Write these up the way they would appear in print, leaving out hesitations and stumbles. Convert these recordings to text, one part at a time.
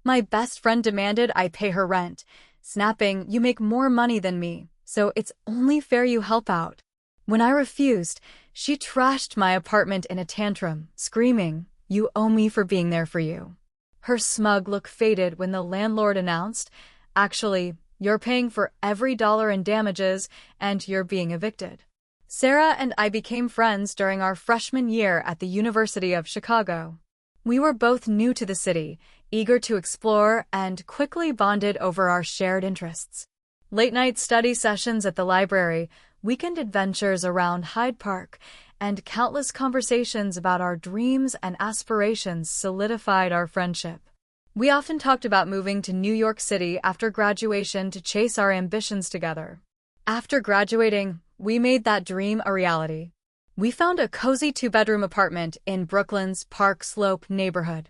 My best friend demanded I pay her rent, snapping, "You make more money than me, so it's only fair you help out." When I refused, she trashed my apartment in a tantrum, screaming, "You owe me for being there for you." Her smug look faded when the landlord announced, "Actually, you're paying for every dollar in damages, and you're being evicted." Sarah and I became friends during our freshman year at the University of Chicago. We were both new to the city, eager to explore, and quickly bonded over our shared interests. Late-night study sessions at the library, weekend adventures around Hyde Park, and countless conversations about our dreams and aspirations solidified our friendship. We often talked about moving to New York City after graduation to chase our ambitions together. After graduating, we made that dream a reality. We found a cozy two-bedroom apartment in Brooklyn's Park Slope neighborhood.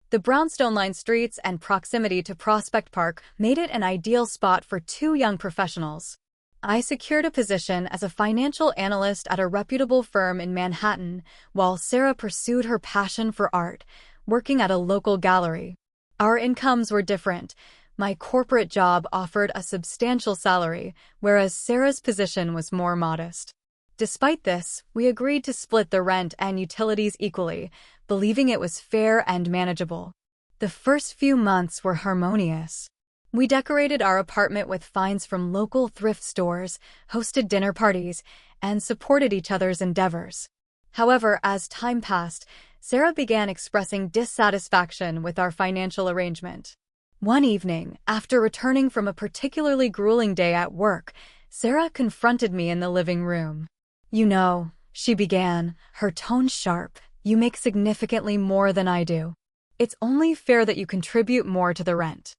The brownstone-lined streets and proximity to Prospect Park made it an ideal spot for two young professionals. I secured a position as a financial analyst at a reputable firm in Manhattan, while Sarah pursued her passion for art, working at a local gallery. Our incomes were different. My corporate job offered a substantial salary, whereas Sarah's position was more modest. Despite this, we agreed to split the rent and utilities equally, believing it was fair and manageable. The first few months were harmonious. We decorated our apartment with finds from local thrift stores, hosted dinner parties, and supported each other's endeavors. However, as time passed, Sarah began expressing dissatisfaction with our financial arrangement. One evening, after returning from a particularly grueling day at work, Sarah confronted me in the living room. "You know," she began, her tone sharp, "you make significantly more than I do. It's only fair that you contribute more to the rent."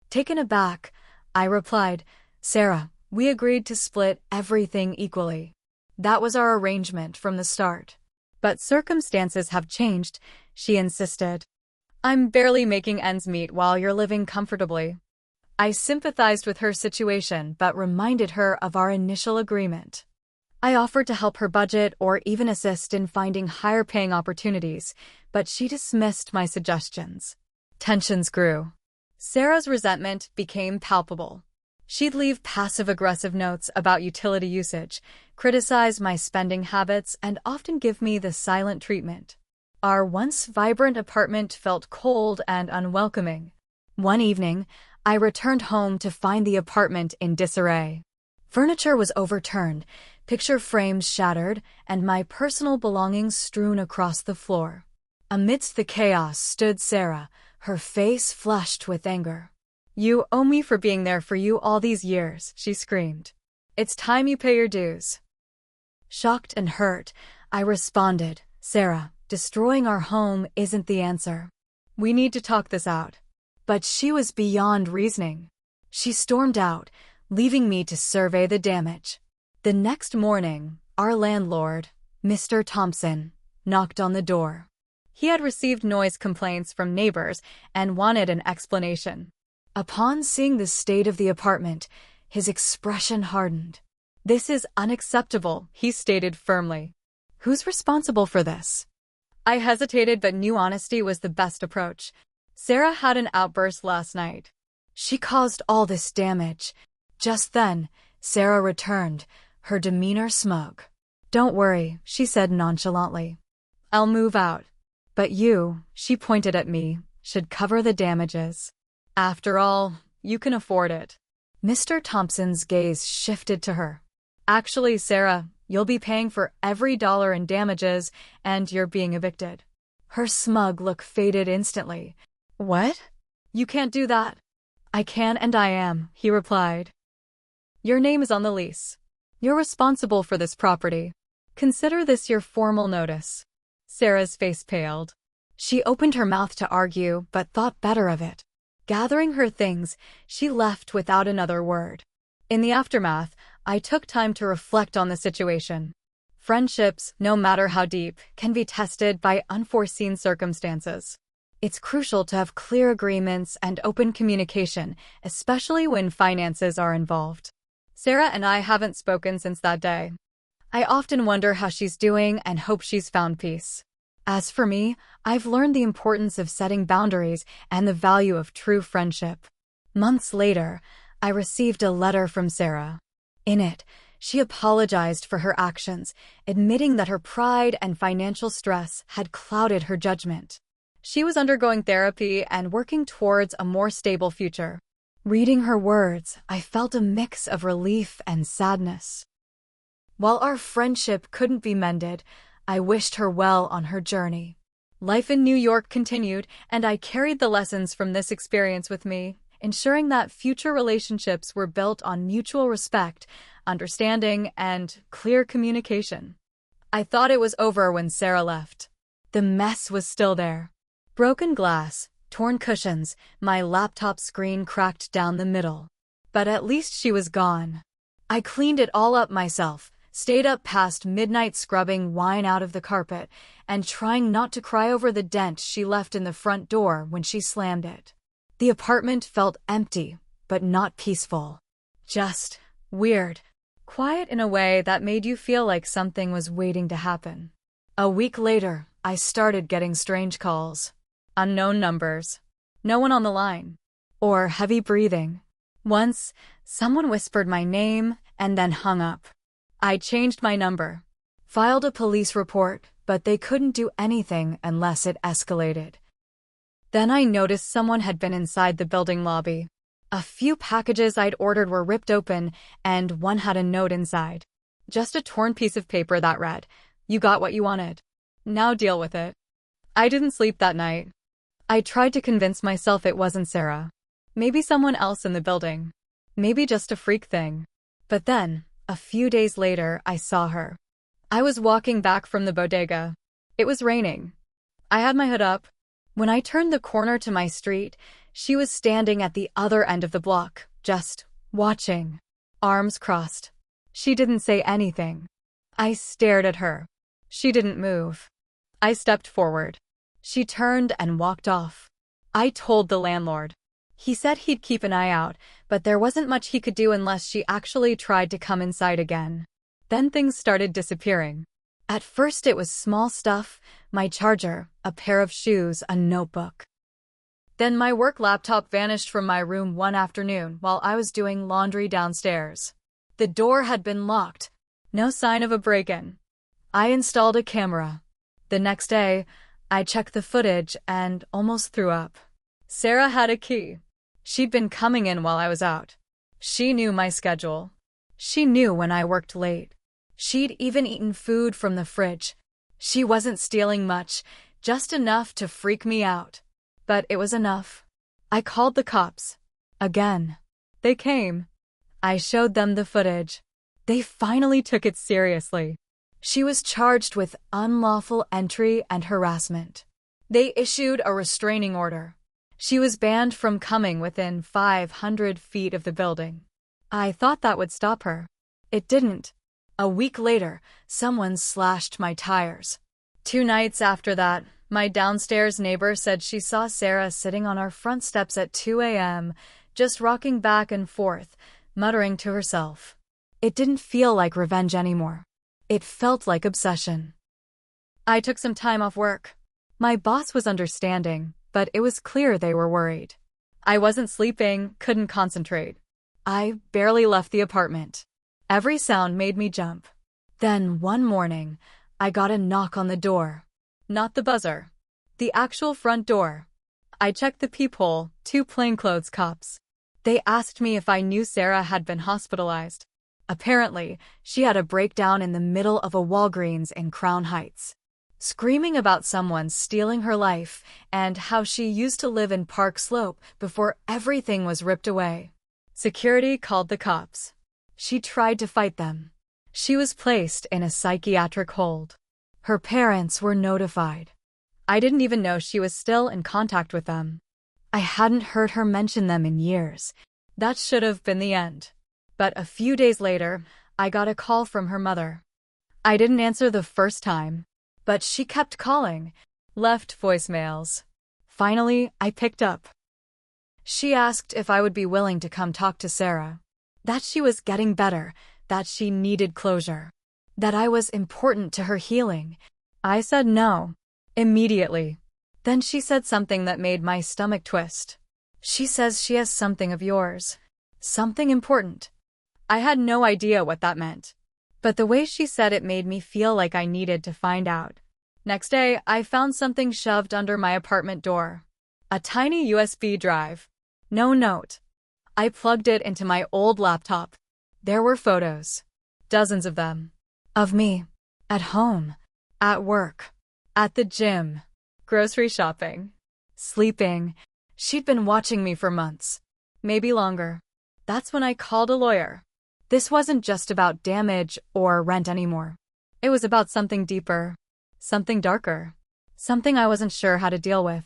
Taken aback, I replied, "Sarah, we agreed to split everything equally. That was our arrangement from the start." "But circumstances have changed," she insisted. "I'm barely making ends meet while you're living comfortably." I sympathized with her situation but reminded her of our initial agreement. I offered to help her budget or even assist in finding higher-paying opportunities, but she dismissed my suggestions. Tensions grew. Sarah's resentment became palpable. She'd leave passive-aggressive notes about utility usage, criticize my spending habits, and often give me the silent treatment. Our once vibrant apartment felt cold and unwelcoming. One evening, I returned home to find the apartment in disarray. Furniture was overturned, picture frames shattered, and my personal belongings strewn across the floor. Amidst the chaos stood Sarah, her face flushed with anger. "You owe me for being there for you all these years," she screamed. "It's time you pay your dues." Shocked and hurt, I responded, "Sarah, destroying our home isn't the answer. We need to talk this out." But she was beyond reasoning. She stormed out, leaving me to survey the damage. The next morning, our landlord, Mr. Thompson, knocked on the door. He had received noise complaints from neighbors and wanted an explanation. Upon seeing the state of the apartment, his expression hardened. "This is unacceptable," he stated firmly. "Who's responsible for this?" I hesitated but knew honesty was the best approach. "Sarah had an outburst last night. She caused all this damage." Just then, Sarah returned, her demeanor smug. "Don't worry," she said nonchalantly. "I'll move out. But you," she pointed at me, "should cover the damages. After all, you can afford it." Mr. Thompson's gaze shifted to her. "Actually, Sarah, you'll be paying for every dollar in damages, and you're being evicted." Her smug look faded instantly. "What? You can't do that." "I can and I am," he replied. "Your name is on the lease. You're responsible for this property. Consider this your formal notice." Sarah's face paled. She opened her mouth to argue, but thought better of it. Gathering her things, she left without another word. In the aftermath, I took time to reflect on the situation. Friendships, no matter how deep, can be tested by unforeseen circumstances. It's crucial to have clear agreements and open communication, especially when finances are involved. Sarah and I haven't spoken since that day. I often wonder how she's doing and hope she's found peace. As for me, I've learned the importance of setting boundaries and the value of true friendship. Months later, I received a letter from Sarah. In it, she apologized for her actions, admitting that her pride and financial stress had clouded her judgment. She was undergoing therapy and working towards a more stable future. Reading her words, I felt a mix of relief and sadness. While our friendship couldn't be mended, I wished her well on her journey. Life in New York continued, and I carried the lessons from this experience with me, ensuring that future relationships were built on mutual respect, understanding, and clear communication. I thought it was over when Sarah left. The mess was still there. Broken glass, torn cushions, my laptop screen cracked down the middle. But at least she was gone. I cleaned it all up myself, stayed up past midnight scrubbing wine out of the carpet, and trying not to cry over the dent she left in the front door when she slammed it. The apartment felt empty, but not peaceful. Just weird. Quiet in a way that made you feel like something was waiting to happen. A week later, I started getting strange calls. Unknown numbers. No one on the line. Or heavy breathing. Once, someone whispered my name and then hung up. I changed my number. Filed a police report, but they couldn't do anything unless it escalated. Then I noticed someone had been inside the building lobby. A few packages I'd ordered were ripped open, and one had a note inside. Just a torn piece of paper that read, "You got what you wanted. Now deal with it." I didn't sleep that night. I tried to convince myself it wasn't Sarah. Maybe someone else in the building. Maybe just a freak thing. But then, a few days later, I saw her. I was walking back from the bodega. It was raining. I had my hood up. When I turned the corner to my street, she was standing at the other end of the block, just watching, arms crossed. She didn't say anything. I stared at her. She didn't move. I stepped forward. She turned and walked off. I told the landlord. He said he'd keep an eye out, but there wasn't much he could do unless she actually tried to come inside again. Then things started disappearing. At first it was small stuff, my charger, a pair of shoes, a notebook. Then my work laptop vanished from my room one afternoon while I was doing laundry downstairs. The door had been locked. No sign of a break-in. I installed a camera. The next day, I checked the footage and almost threw up. Sarah had a key. She'd been coming in while I was out. She knew my schedule. She knew when I worked late. She'd even eaten food from the fridge. She wasn't stealing much, just enough to freak me out. But it was enough. I called the cops. Again. They came. I showed them the footage. They finally took it seriously. She was charged with unlawful entry and harassment. They issued a restraining order. She was banned from coming within 500 feet of the building. I thought that would stop her. It didn't. A week later, someone slashed my tires. 2 nights after that, my downstairs neighbor said she saw Sarah sitting on our front steps at 2 a.m., just rocking back and forth, muttering to herself. It didn't feel like revenge anymore. It felt like obsession. I took some time off work. My boss was understanding, but it was clear they were worried. I wasn't sleeping, couldn't concentrate. I barely left the apartment. Every sound made me jump. Then one morning, I got a knock on the door. Not the buzzer. The actual front door. I checked the peephole, 2 plainclothes cops. They asked me if I knew Sarah had been hospitalized. Apparently, she had a breakdown in the middle of a Walgreens in Crown Heights. Screaming about someone stealing her life and how she used to live in Park Slope before everything was ripped away. Security called the cops. She tried to fight them. She was placed in a psychiatric hold. Her parents were notified. I didn't even know she was still in contact with them. I hadn't heard her mention them in years. That should have been the end. But a few days later, I got a call from her mother. I didn't answer the first time, but she kept calling, left voicemails. Finally, I picked up. She asked if I would be willing to come talk to Sarah. That she was getting better, that she needed closure, that I was important to her healing. I said no. Immediately. Then she said something that made my stomach twist. She says she has something of yours. Something important. I had no idea what that meant. But the way she said it made me feel like I needed to find out. Next day, I found something shoved under my apartment door. A tiny USB drive. No note. I plugged it into my old laptop. There were photos. Dozens of them. Of me. At home. At work. At the gym. Grocery shopping. Sleeping. She'd been watching me for months. Maybe longer. That's when I called a lawyer. This wasn't just about damage or rent anymore. It was about something deeper. Something darker. Something I wasn't sure how to deal with.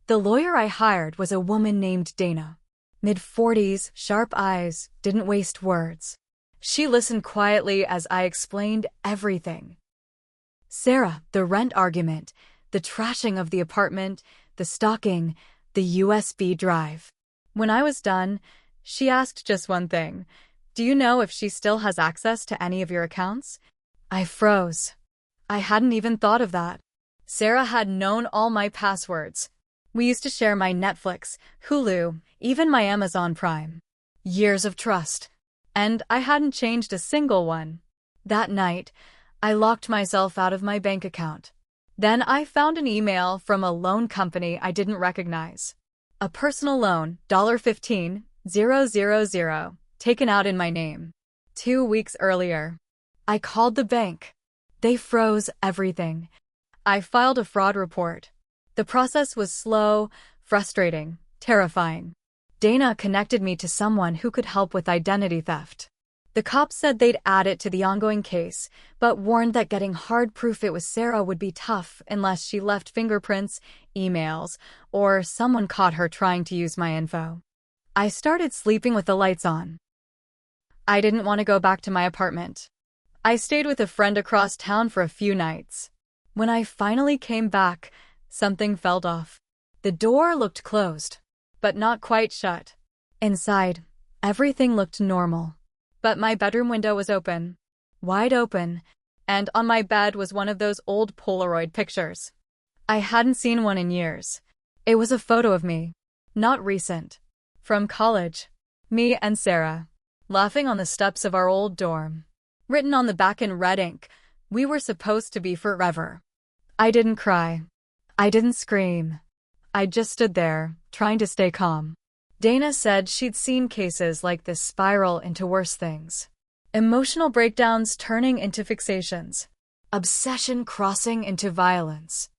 The lawyer I hired was a woman named Dana. Mid-40s, sharp eyes, didn't waste words. She listened quietly as I explained everything. Sarah, the rent argument, the trashing of the apartment, the stalking, the USB drive. When I was done, she asked just one thing. Do you know if she still has access to any of your accounts? I froze. I hadn't even thought of that. Sarah had known all my passwords. We used to share my Netflix, Hulu, even my Amazon Prime. Years of trust. And I hadn't changed a single one. That night, I locked myself out of my bank account. Then I found an email from a loan company I didn't recognize. A personal loan, $15,000, taken out in my name. 2 weeks earlier. I called the bank. They froze everything. I filed a fraud report. The process was slow, frustrating, terrifying. Dana connected me to someone who could help with identity theft. The cops said they'd add it to the ongoing case, but warned that getting hard proof it was Sarah would be tough unless she left fingerprints, emails, or someone caught her trying to use my info. I started sleeping with the lights on. I didn't want to go back to my apartment. I stayed with a friend across town for a few nights. When I finally came back, something felt off. The door looked closed, but not quite shut. Inside, everything looked normal. But my bedroom window was open, wide open, and on my bed was one of those old Polaroid pictures. I hadn't seen one in years. It was a photo of me, not recent, from college. Me and Sarah, laughing on the steps of our old dorm. Written on the back in red ink, we were supposed to be forever. I didn't cry. I didn't scream. I just stood there, trying to stay calm. Dana said she'd seen cases like this spiral into worse things. Emotional breakdowns turning into fixations. Obsession crossing into violence.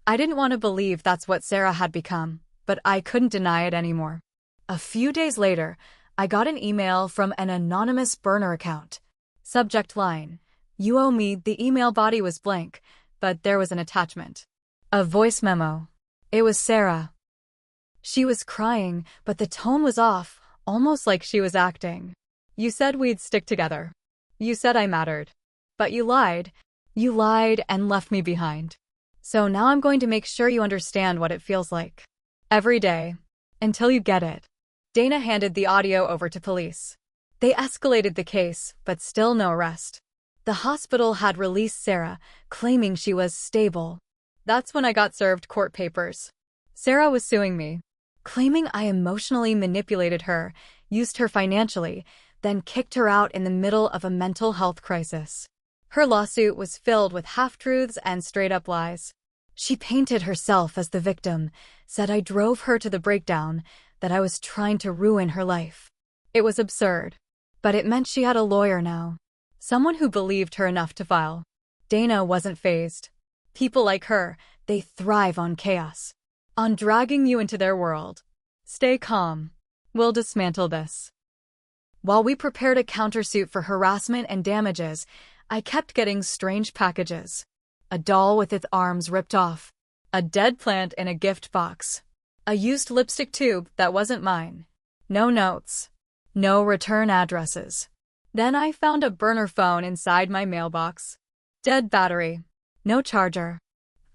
I didn't want to believe that's what Sarah had become, but I couldn't deny it anymore. A few days later, I got an email from an anonymous burner account. Subject line: You owe me. The email body was blank, but there was an attachment. A voice memo. It was Sarah. She was crying, but the tone was off, almost like she was acting. You said we'd stick together. You said I mattered. But you lied. You lied and left me behind. So now I'm going to make sure you understand what it feels like. Every day. Until you get it. Dana handed the audio over to police. They escalated the case, but still no arrest. The hospital had released Sarah, claiming she was stable. That's when I got served court papers. Sarah was suing me, claiming I emotionally manipulated her, used her financially, then kicked her out in the middle of a mental health crisis. Her lawsuit was filled with half-truths and straight-up lies. She painted herself as the victim, said I drove her to the breakdown, that I was trying to ruin her life. It was absurd. But it meant she had a lawyer now. Someone who believed her enough to file. Dana wasn't fazed. People like her, they thrive on chaos. On dragging you into their world. Stay calm. We'll dismantle this. While we prepared a countersuit for harassment and damages, I kept getting strange packages. A doll with its arms ripped off. A dead plant in a gift box. A used lipstick tube that wasn't mine. No notes. No return addresses. Then I found a burner phone inside my mailbox. Dead battery. No charger.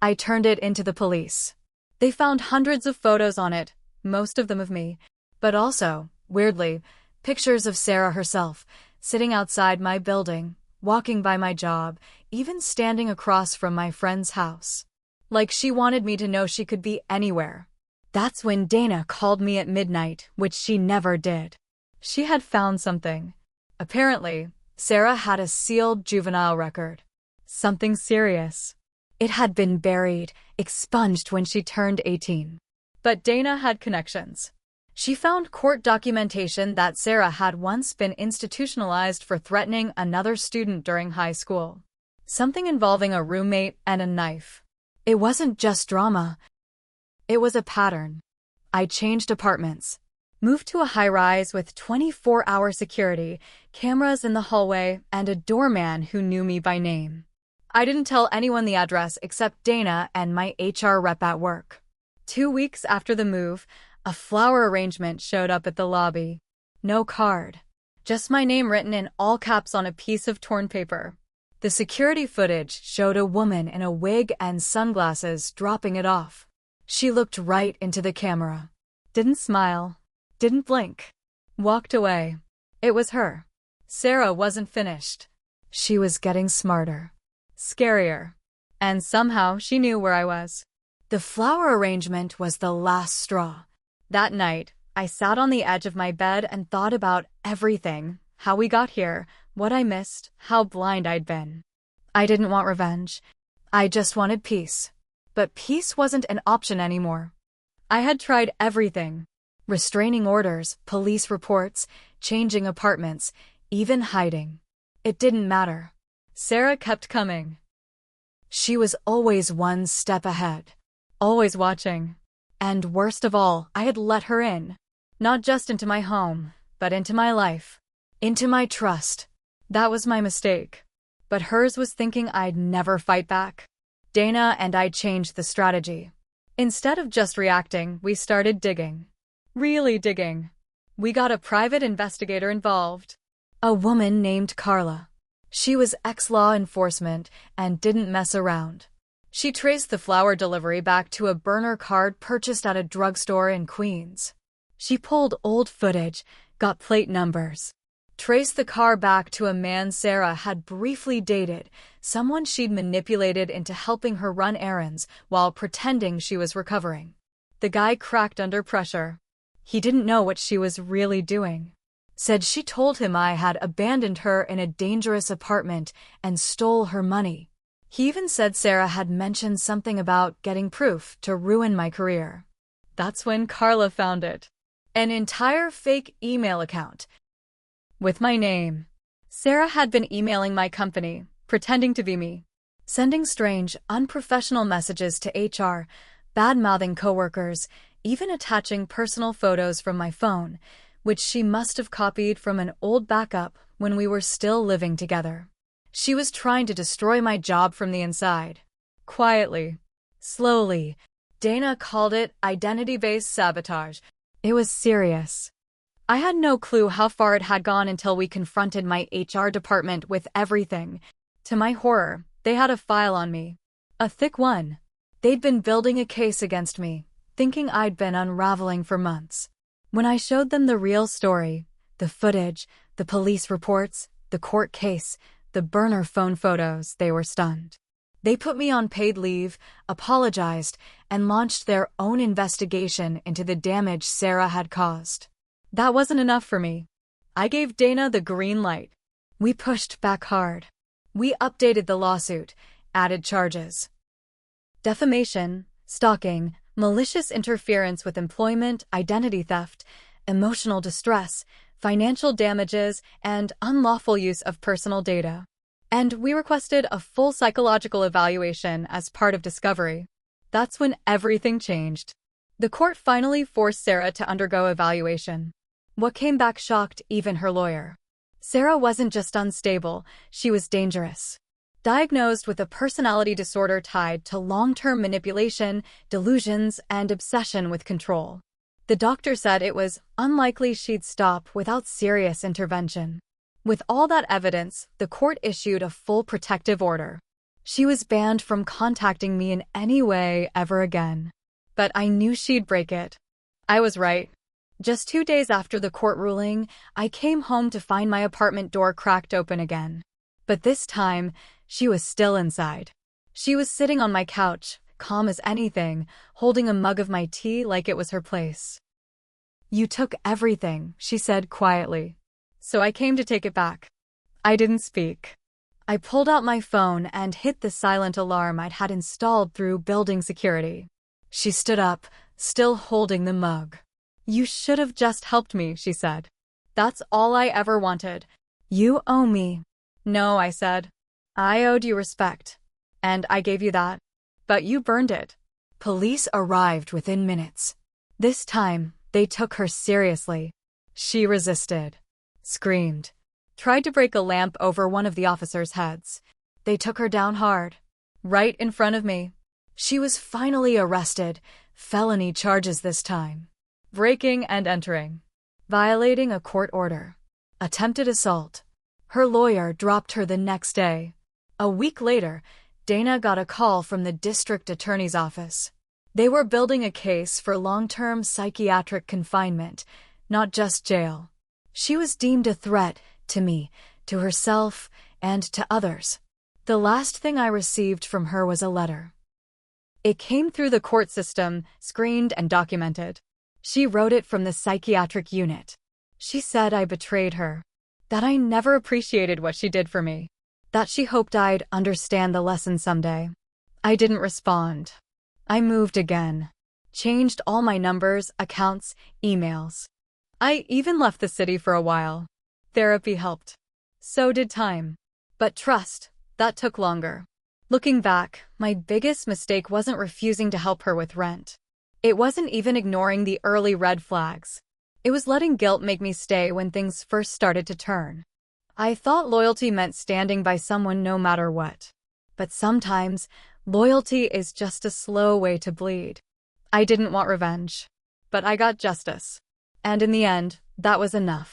I turned it into the police. They found hundreds of photos on it, most of them of me, but also, weirdly, pictures of Sarah herself, sitting outside my building, walking by my job, even standing across from my friend's house. Like she wanted me to know she could be anywhere. That's when Dana called me at midnight, which she never did. She had found something. Apparently, Sarah had a sealed juvenile record. Something serious. It had been buried, expunged when she turned 18. But Dana had connections. She found court documentation that Sarah had once been institutionalized for threatening another student during high school. Something involving a roommate and a knife. It wasn't just drama. It was a pattern. I changed apartments. Moved to a high-rise with 24-hour security, cameras in the hallway, and a doorman who knew me by name. I didn't tell anyone the address except Dana and my HR rep at work. 2 weeks after the move, a flower arrangement showed up at the lobby. No card. Just my name written in all caps on a piece of torn paper. The security footage showed a woman in a wig and sunglasses dropping it off. She looked right into the camera. Didn't smile. Didn't blink. Walked away. It was her. Sarah wasn't finished. She was getting smarter. Scarier. And somehow she knew where I was. The flower arrangement was the last straw. That night, I sat on the edge of my bed and thought about everything. How we got here, what I missed, how blind I'd been. I didn't want revenge. I just wanted peace. But peace wasn't an option anymore. I had tried everything. Restraining orders, police reports, changing apartments, even hiding. It didn't matter. Sarah kept coming. She was always one step ahead. Always watching. And worst of all, I had let her in. Not just into my home, but into my life. Into my trust. That was my mistake. But hers was thinking I'd never fight back. Dana and I changed the strategy. Instead of just reacting, we started digging. Really digging. We got a private investigator involved. A woman named Carla. She was ex-law enforcement and didn't mess around. She traced the flower delivery back to a burner card purchased at a drugstore in Queens. She pulled old footage, got plate numbers. Traced the car back to a man Sarah had briefly dated, someone she'd manipulated into helping her run errands while pretending she was recovering. The guy cracked under pressure. He didn't know what she was really doing. Said she told him I had abandoned her in a dangerous apartment and stole her money. He even said Sarah had mentioned something about getting proof to ruin my career. That's when Carla found it. An entire fake email account. With my name. Sarah had been emailing my company, pretending to be me. Sending strange, unprofessional messages to HR, bad-mouthing coworkers, even attaching personal photos from my phone, which she must have copied from an old backup when we were still living together. She was trying to destroy my job from the inside. Quietly. Slowly. Dana called it identity-based sabotage. It was serious. I had no clue how far it had gone until we confronted my HR department with everything. To my horror, they had a file on me. A thick one. They'd been building a case against me, thinking I'd been unraveling for months. When I showed them the real story, the footage, the police reports, the court case, the burner phone photos, they were stunned. They put me on paid leave, apologized, and launched their own investigation into the damage Sarah had caused. That wasn't enough for me. I gave Dana the green light. We pushed back hard. We updated the lawsuit, added charges. Defamation, stalking, malicious interference with employment, identity theft, emotional distress, financial damages, and unlawful use of personal data. And we requested a full psychological evaluation as part of discovery. That's when everything changed. The court finally forced Sarah to undergo evaluation. What came back shocked even her lawyer. Sarah wasn't just unstable, she was dangerous. Diagnosed with a personality disorder tied to long-term manipulation, delusions, and obsession with control. The doctor said it was unlikely she'd stop without serious intervention. With all that evidence, the court issued a full protective order. She was banned from contacting me in any way ever again. But I knew she'd break it. I was right. Just 2 days after the court ruling, I came home to find my apartment door cracked open again. But this time, she was still inside. She was sitting on my couch, calm as anything, holding a mug of my tea like it was her place. "You took everything," she said quietly. "So I came to take it back." I didn't speak. I pulled out my phone and hit the silent alarm I'd had installed through building security. She stood up, still holding the mug. "You should have just helped me," she said. "That's all I ever wanted. You owe me." "No," I said. "I owed you respect. And I gave you that. But you burned it." Police arrived within minutes. This time, they took her seriously. She resisted, screamed, tried to break a lamp over one of the officers' heads. They took her down hard, right in front of me. She was finally arrested, felony charges this time. Breaking and entering, violating a court order, attempted assault. Her lawyer dropped her the next day. A week later, Dana got a call from the district attorney's office. They were building a case for long-term psychiatric confinement, not just jail. She was deemed a threat to me, to herself, and to others. The last thing I received from her was a letter. It came through the court system, screened and documented. She wrote it from the psychiatric unit. She said I betrayed her, that I never appreciated what she did for me, that she hoped I'd understand the lesson someday. I didn't respond. I moved again, changed all my numbers, accounts, emails. I even left the city for a while. Therapy helped. So did time. But trust, that took longer. Looking back, my biggest mistake wasn't refusing to help her with rent. It wasn't even ignoring the early red flags. It was letting guilt make me stay when things first started to turn. I thought loyalty meant standing by someone no matter what. But sometimes, loyalty is just a slow way to bleed. I didn't want revenge. But I got justice. And in the end, that was enough.